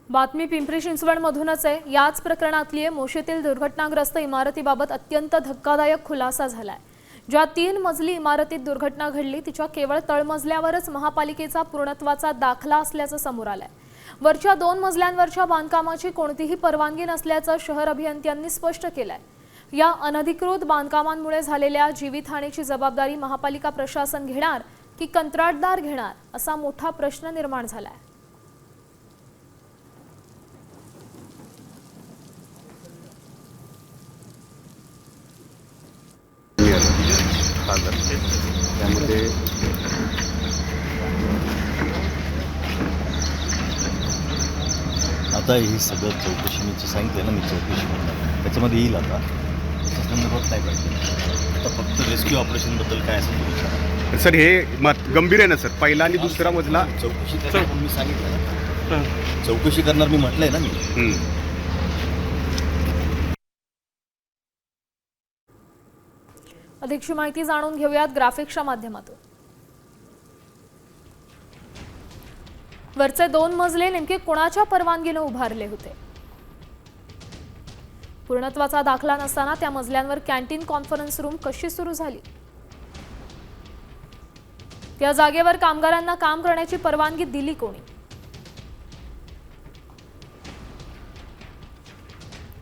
बातमी पिंपरी चिंचवडमधूनच आहे। याच प्रकरणातली आहे। मोशीतील दुर्घटनाग्रस्त इमारतीबाबत अत्यंत धक्कादायक खुलासा झालाय। ज्या 3 मजली इमारतीत दुर्घटना घडली तिच्या केवळ तळमजल्यावरच महापालिकेचा पूर्णत्वाचा दाखला असल्याचं समोर आलंय। वरच्या 2 मजल्यांवरच्या बांधकामाची कोणतीही परवानगी नसल्याचं शहर अभियंत्यांनी स्पष्ट केलंय। या अनधिकृत बांधकामांमुळे झालेल्या जीवितहानीची जबाबदारी महापालिका प्रशासन घेणार की कंत्राटदार घेणार असा मोठा प्रश्न निर्माण झालाय। त्यामध्ये आता ही सगळं चौकशी मी सांगितलं ना, मी चौकशी करणार त्याच्यामध्ये येईल। आता त्याच्या संदर्भात नाही पाहिजे। आता फक्त रेस्क्यू ऑपरेशनबद्दल काय असेल तो विचारा सर। हे गंभीर आहे ना सर? पहिला आणि दुसरा मजला चौकशी करणार मी सांगितलं ना, चौकशी करणार मी म्हटलंय ना मी। अधिकची माहिती जाणून घेऊयात ग्राफिक्सच्या माध्यमातून। वरचे 2 मजले नेमके कोणाच्या परवानगीने उभारले होते? पूर्णत्वाचा दाखला नसताना त्या मजल्यांवर कॅन्टीन कॉन्फरन्स रूम कशी सुरू झाली? त्या जागेवर कामगारांना काम करण्याची परवानगी दिली कोणी?